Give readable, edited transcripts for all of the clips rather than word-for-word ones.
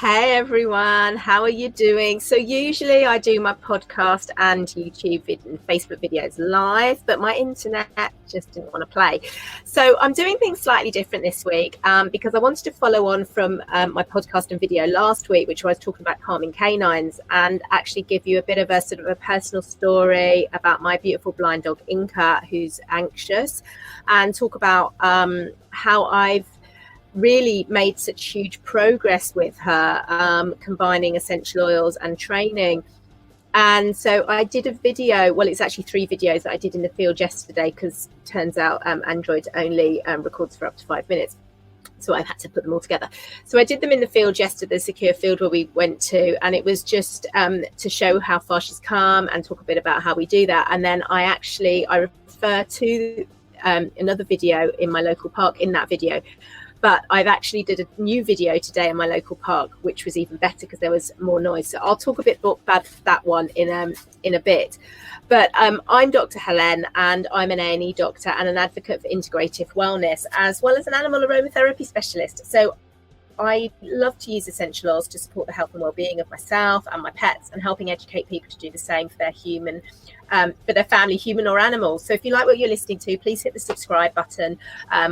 Hey everyone, how are you doing? So usually I do my podcast and YouTube and Facebook videos live, but my internet just didn't want to play. So I'm doing things slightly different this week because I wanted to follow on from my podcast and video last week, which I was talking about calming canines, and actually give you a bit of a sort of a personal story about my beautiful blind dog Inka, who's anxious, and talk about how I've really made such huge progress with her, combining essential oils and training. And so I did a video, well, it's actually 3 videos that I did in the field yesterday, because turns out Android only records for up to 5 minutes. So I've had to put them all together. So I did them in the field yesterday, the secure field where we went to, and it was just to show how far she's come and talk a bit about how we do that. And then I refer to another video in my local park in that video. But I've actually did a new video today in my local park, which was even better because there was more noise. So I'll talk a bit about that one in a bit. But I'm Dr. Helen, and I'm an A&E doctor and an advocate for integrative wellness, as well as an animal aromatherapy specialist. So I love to use essential oils to support the health and well-being of myself and my pets, and helping educate people to do the same for their human, for their family, human or animal. So if you like what you're listening to, please hit the subscribe button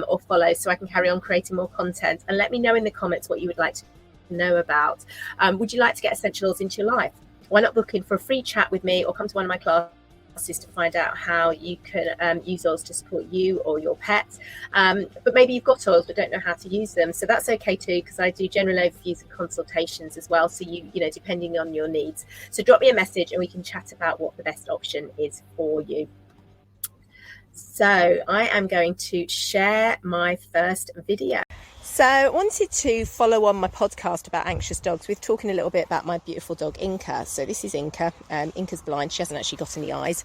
or follow, so I can carry on creating more content. And let me know in the comments what you would like to know about. Would you like to get essential oils into your life? Why not book in for a free chat with me, or come to one of my classes to find out how you can use oils to support you or your pets. But maybe you've got oils but don't know how to use them, so that's okay too, because I do general overviews and consultations as well, so you know, depending on your needs. So drop me a message and we can chat about what the best option is for you. So I am going to share my first video. So I wanted to follow on my podcast about anxious dogs with talking a little bit about my beautiful dog Inka. So this is Inka. Inka's blind. She hasn't actually got any eyes.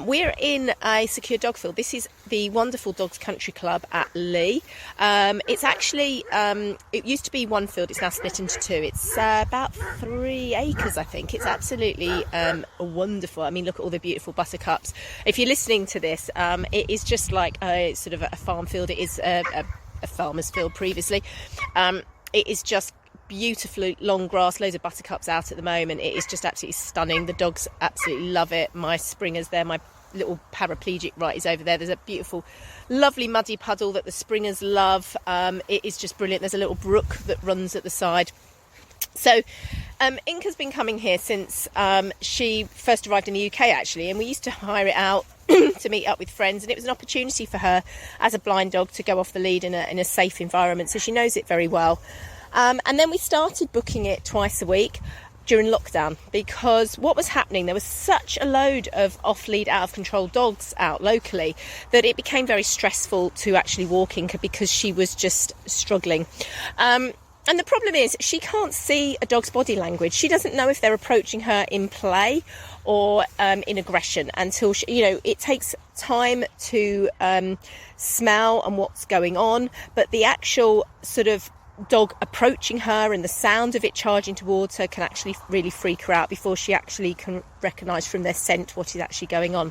We're in a secure dog field. This is the wonderful Dogs Country Club at Lee. It's actually, it used to be one field. It's now split into 2. It's about 3 acres, I think. It's absolutely wonderful. I mean, look at all the beautiful buttercups. If you're listening to this, it is just like a sort of a farm field. It is a farmer's field previously. It is just beautifully long grass, loads of buttercups out at the moment. It is just absolutely stunning. The dogs absolutely love it. My springers there, my little paraplegic right is over there. There's a beautiful lovely muddy puddle that the springers love. It is just brilliant. There's a little brook that runs at the side. So Inka's been coming here since she first arrived in the UK actually, and we used to hire it out to meet up with friends, and it was an opportunity for her as a blind dog to go off the lead in a safe environment, so she knows it very well. And then we started booking it twice a week during lockdown, because what was happening, there was such a load of off-lead, out-of-control dogs out locally that it became very stressful to actually walk Inka, because she was just struggling. And the problem is she can't see a dog's body language. She doesn't know if they're approaching her in play or in aggression until she, you know, it takes time to smell and what's going on. But the actual sort of dog approaching her and the sound of it charging towards her can actually really freak her out before she actually can recognise from their scent what is actually going on.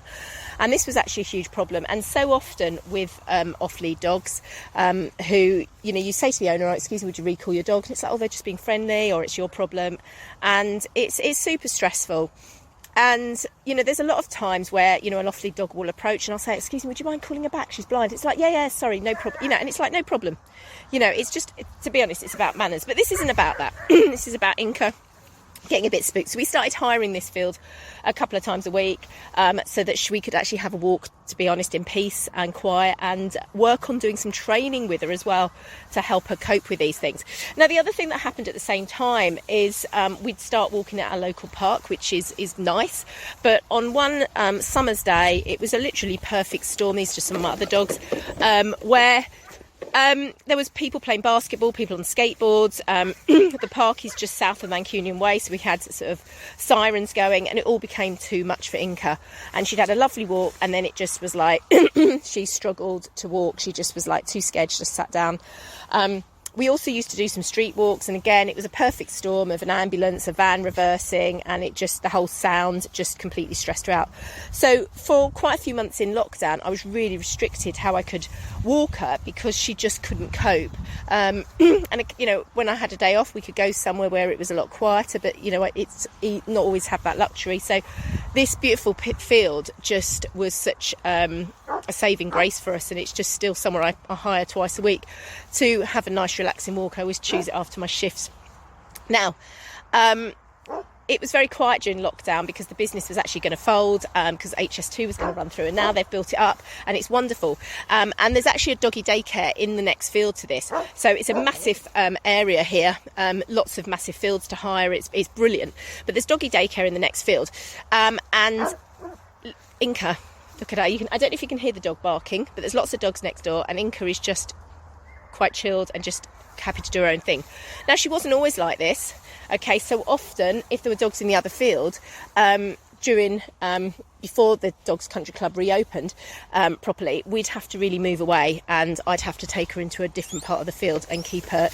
And this was actually a huge problem. And so often with off-lead dogs who, you know, you say to the owner, oh, excuse me, would you recall your dog? And it's like, oh, they're just being friendly, or it's your problem. And it's super stressful. And, you know, there's a lot of times where, you know, an off-lead dog will approach and I'll say, excuse me, would you mind calling her back? She's blind. It's like, yeah, sorry, no problem. You know, and it's like, no problem. You know, it's just, to be honest, it's about manners. But this isn't about that. This is about Inka getting a bit spooked. So we started hiring this field a couple of times a week so that we could actually have a walk, to be honest, in peace and quiet, and work on doing some training with her as well to help her cope with these things. Now, the other thing that happened at the same time is we'd start walking at our local park, which is nice. But on one summer's day, it was a literally perfect storm. These are just some of my other dogs, where there was people playing basketball, people on skateboards. The park is just south of Mancunian Way, so we had sort of sirens going, and it all became too much for Inka. And she'd had a lovely walk, and then it just was like she struggled to walk. She just was like too scared. She just sat down. We also used to do some street walks, and again, it was a perfect storm of an ambulance, a van reversing, and the whole sound just completely stressed her out. So for quite a few months in lockdown, I was really restricted how I could walk her because she just couldn't cope. And when I had a day off, we could go somewhere where it was a lot quieter, but it's not always have that luxury. So this beautiful field just was such a saving grace for us, and it's just still somewhere I hire twice a week to have a nice relaxing walk. I always choose it after my shifts. Now, it was very quiet during lockdown because the business was actually going to fold, because HS2 was going to run through, and now they've built it up and it's wonderful. And there's actually a doggy daycare in the next field to this, so it's a massive area here, lots of massive fields to hire. It's brilliant, but there's doggy daycare in the next field. And Inka, look at her. I don't know if you can hear the dog barking, but there's lots of dogs next door, and Inka is just quite chilled and just happy to do her own thing. Now, she wasn't always like this. Okay, so often if there were dogs in the other field, before the Dogs Country Club reopened properly, we'd have to really move away, and I'd have to take her into a different part of the field and keep her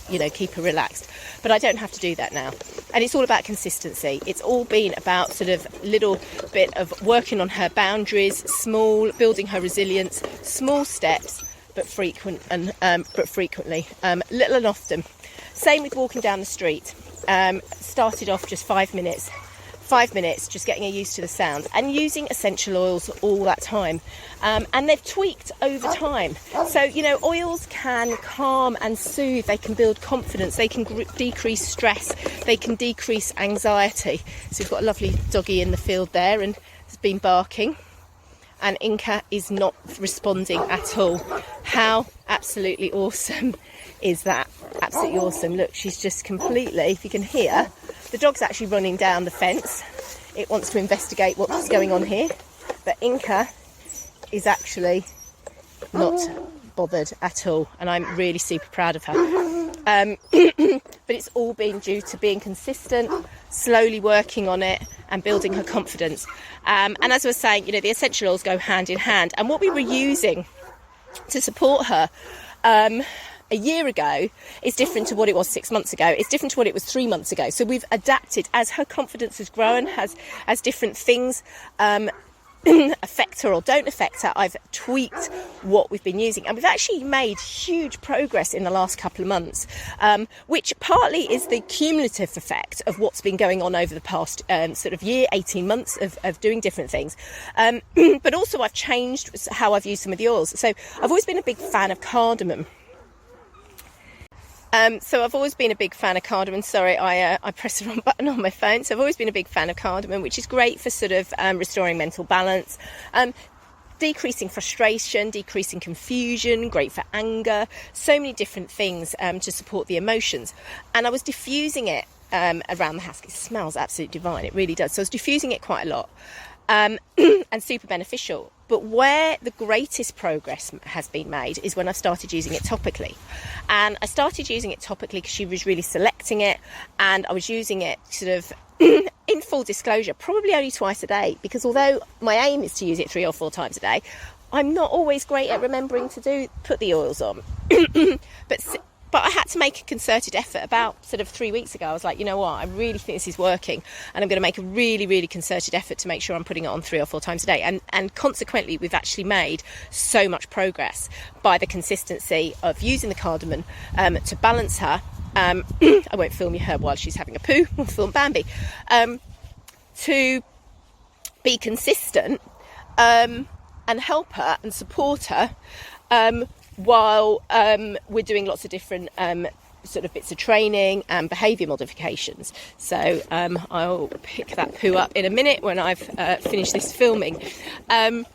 relaxed. But I don't have to do that now, and it's all about consistency. It's all been about sort of little bit of working on her boundaries, building her resilience, small steps, but frequently, little and often. Same with walking down the street. Started off just 5 minutes, just getting her used to the sound, and using essential oils all that time. And they've tweaked over time. So, oils can calm and soothe, they can build confidence, they can decrease stress, they can decrease anxiety. So we've got a lovely doggy in the field there, and has been barking, and Inka is not responding at all. How absolutely awesome is that? Absolutely awesome. Look, she's just completely, if you can hear, the dog's actually running down the fence. It wants to investigate what's going on here, but Inka is actually not bothered at all, and I'm really super proud of her. But it's all been due to being consistent, slowly working on it, and building her confidence. And as I was saying, the essential oils go hand in hand, and what we were using to support her a year ago is different to what it was 6 months ago. It's different to what it was 3 months ago. So we've adapted as her confidence has grown, as different things affect her or don't affect her. I've tweaked what we've been using, and we've actually made huge progress in the last couple of months, which partly is the cumulative effect of what's been going on over the past sort of year, 18 months of doing different things. But also I've changed how I've used some of the oils. So I've always been a big fan of cardamom. So I've always been a big fan of cardamom. Sorry, I pressed the wrong button on my phone. So I've always been a big fan of cardamom, which is great for sort of restoring mental balance, decreasing frustration, decreasing confusion, great for anger, so many different things to support the emotions. And I was diffusing it around the house. It smells absolutely divine. It really does. So I was diffusing it quite a lot, and super beneficial. But where the greatest progress has been made is when I started using it topically. And I started using it topically because she was really selecting it, and I was using it sort of in full disclosure, probably only twice a day, because although my aim is to use it 3 or 4 times a day, I'm not always great at remembering to put the oils on. But I had to make a concerted effort. About sort of 3 weeks ago, I was like, you know what, I really think this is working, and I'm going to make a really, really concerted effort to make sure I'm putting it on 3 or 4 times a day. And consequently, we've actually made so much progress by the consistency of using the cardamom to balance her. I won't film her while she's having a poo. We'll film Bambi. To be consistent and help her and support her while we're doing lots of different sort of bits of training and behaviour modifications. So I'll pick that poo up in a minute when I've finished this filming. And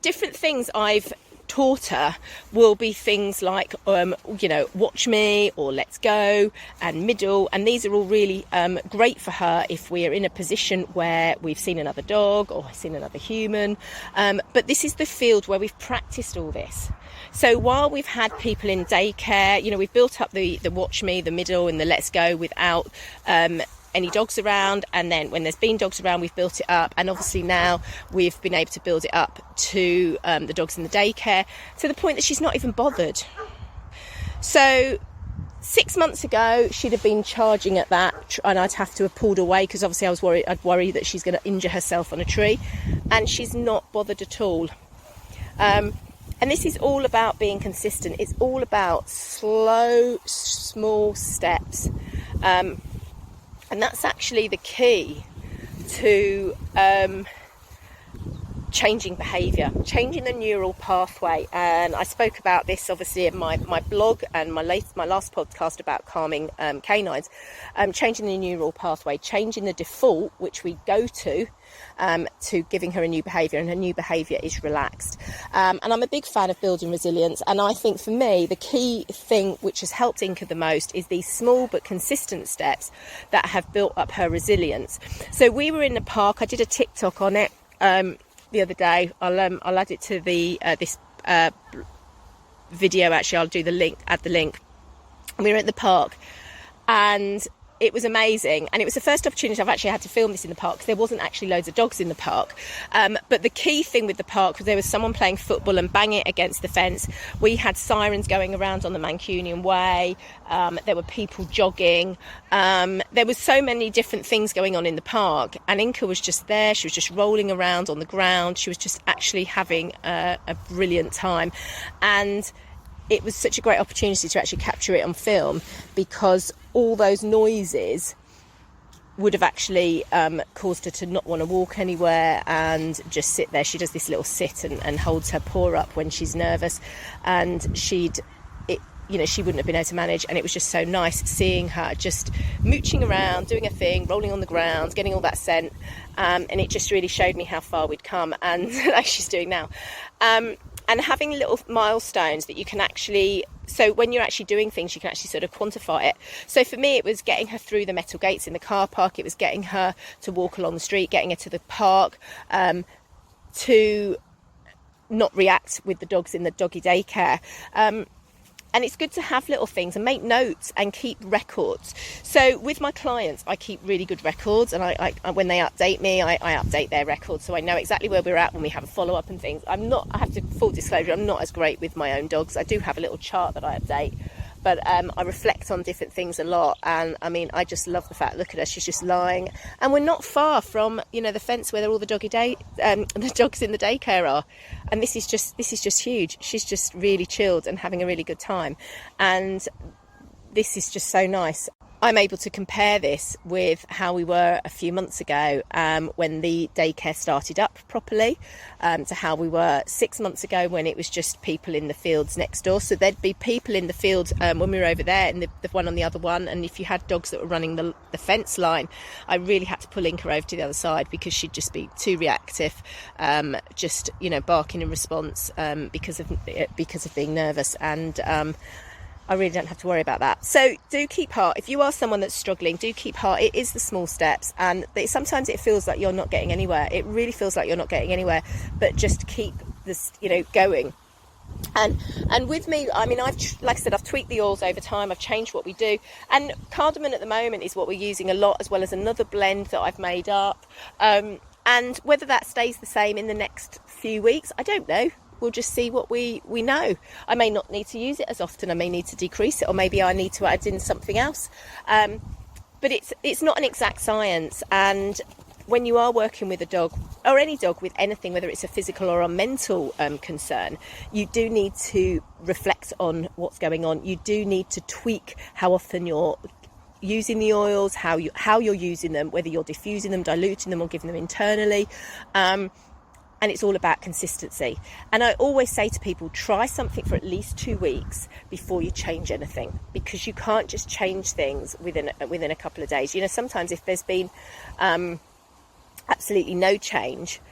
different things I've taught her will be things like watch me or let's go and middle, and these are all really great for her if we're in a position where we've seen another dog or seen another human, but this is the field where we've practiced all this. So while we've had people in daycare, we've built up the watch me, the middle and the let's go without any dogs around, and then when there's been dogs around, we've built it up, and obviously now we've been able to build it up to the dogs in the daycare to the point that she's not even bothered. So 6 months ago, she'd have been charging at that, and I'd have to have pulled away because obviously I'd worry that she's going to injure herself on a tree, and she's not bothered at all. And this is all about being consistent. It's all about slow, small steps, and that's actually the key to changing behaviour, changing the neural pathway. And I spoke about this obviously in my blog and my last podcast about calming canines, changing the neural pathway, changing the default which we go to giving her a new behaviour, and her new behaviour is relaxed. And I'm a big fan of building resilience, and I think for me the key thing which has helped Inka the most is these small but consistent steps that have built up her resilience. So we were in the park. I did a TikTok on it the other day. I'll add it to the this video. Actually, I'll do the link. Add the link. We were at the park, and it was amazing, and it was the first opportunity I've actually had to film this in the park because there wasn't actually loads of dogs in the park. But the key thing with the park was there was someone playing football and banging it against the fence. We had sirens going around on the Mancunian Way. There were people jogging. There was so many different things going on in the park, and Inka was just there. She was just rolling around on the ground. She was just actually having a brilliant time, and it was such a great opportunity to actually capture it on film, because all those noises would have actually caused her to not want to walk anywhere and just sit there. She does this little sit and holds her paw up when she's nervous, and she wouldn't have been able to manage. And it was just so nice seeing her just mooching around, doing a thing, rolling on the ground, getting all that scent, and it just really showed me how far we'd come, and like she's doing now. And having little milestones that you can actually, so when you're actually doing things, you can actually sort of quantify it. So for me, it was getting her through the metal gates in the car park. It was getting her to walk along the street, getting her to the park, to not react with the dogs in the doggy daycare. And it's good to have little things and make notes and keep records. So with my clients, I keep really good records, and I when they update me, I update their records, so I know exactly where we're at when we have a follow-up and things. I have to, full disclosure, I'm not as great with my own dogs. I do have a little chart that I update, but I reflect on different things a lot. And I mean, I just love the fact, look at her, she's just lying, and we're not far from, the fence where all the dogs in the daycare are. And this is just huge. She's just really chilled and having a really good time, and this is just so nice. I'm able to compare this with how we were a few months ago when the daycare started up properly, to how we were 6 months ago when it was just people in the fields next door. So there'd be people in the field when we were over there, and the one on the other one, and if you had dogs that were running the fence line, I really had to pull Inka over to the other side because she'd just be too reactive, just barking in response because of being nervous. And I really don't have to worry about that. So do keep heart. If you are someone that's struggling, do keep heart. It is the small steps, and sometimes it feels like you're not getting anywhere. It really feels like you're not getting anywhere, but just keep this, going. And with me, I mean, I've tweaked the oils over time. I've changed what we do, and cardamom at the moment is what we're using a lot, as well as another blend that I've made up. And whether that stays the same in the next few weeks, I don't know. We'll just see what we know. I may not need to use it as often. I may need to decrease it, or maybe I need to add in something else. But it's not an exact science. And when you are working with a dog, or any dog with anything, whether it's a physical or a mental concern, you do need to reflect on what's going on. You do need to tweak how often you're using the oils, how you're using them, whether you're diffusing them, diluting them, or giving them internally. And it's all about consistency. And I always say to people, try something for at least 2 weeks before you change anything, because you can't just change things within a couple of days. Sometimes if there's been absolutely no change,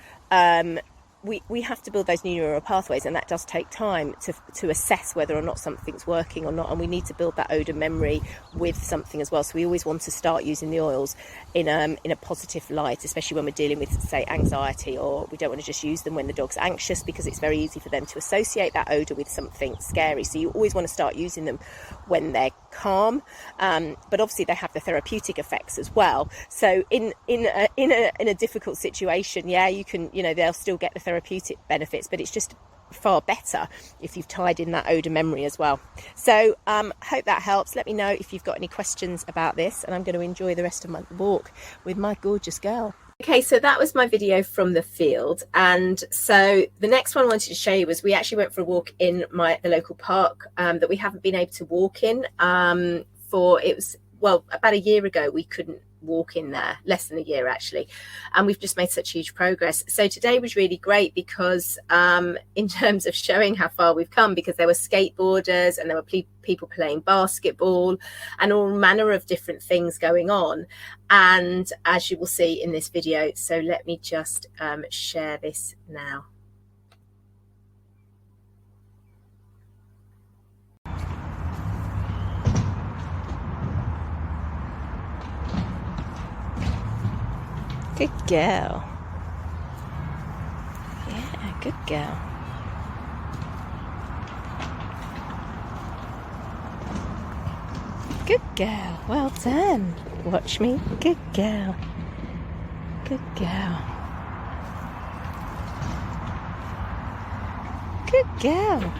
we have to build those new neural pathways, and that does take time to assess whether or not something's working or not. And we need to build that odour memory with something as well. So we always want to start using the oils in a positive light, especially when we're dealing with, say, anxiety, or we don't want to just use them when the dog's anxious, because it's very easy for them to associate that odour with something scary. So you always want to start using them when they're calm, but obviously they have the therapeutic effects as well. So in a difficult situation, you can, they'll still get the therapeutic benefits, but it's just far better if you've tied in that odor memory as well. So hope that helps. Let me know if you've got any questions about this, and I'm going to enjoy the rest of my walk with my gorgeous girl. Okay, so that was my video from the field, and so the next one I wanted to show you was we actually went for a walk in the local park that we haven't been able to walk in about a year ago. We couldn't walk in there, less than a year actually, and we've just made such huge progress. So today was really great because in terms of showing how far we've come, because there were skateboarders and there were people playing basketball and all manner of different things going on, and as you will see in this video. So let me just share this now. Good girl. Yeah, good girl. Good girl. Well done. Watch me. Good girl. Good girl. Good girl.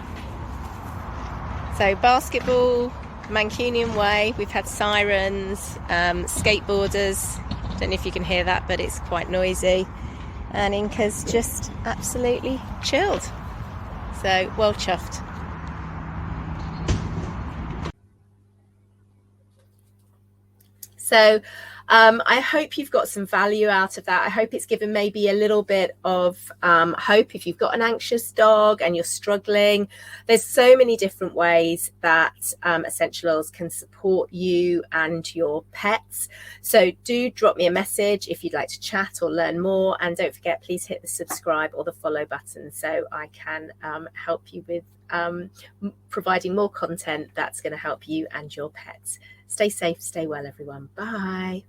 So basketball, Mancunian way. We've had sirens, skateboarders. Don't know if you can hear that, but it's quite noisy. And Inka's just absolutely chilled. So well chuffed. So I hope you've got some value out of that. I hope it's given maybe a little bit of hope if you've got an anxious dog and you're struggling. There's so many different ways that essential oils can support you and your pets. So do drop me a message if you'd like to chat or learn more. And don't forget, please hit the subscribe or the follow button so I can help you with providing more content that's going to help you and your pets. Stay safe, stay well, everyone. Bye.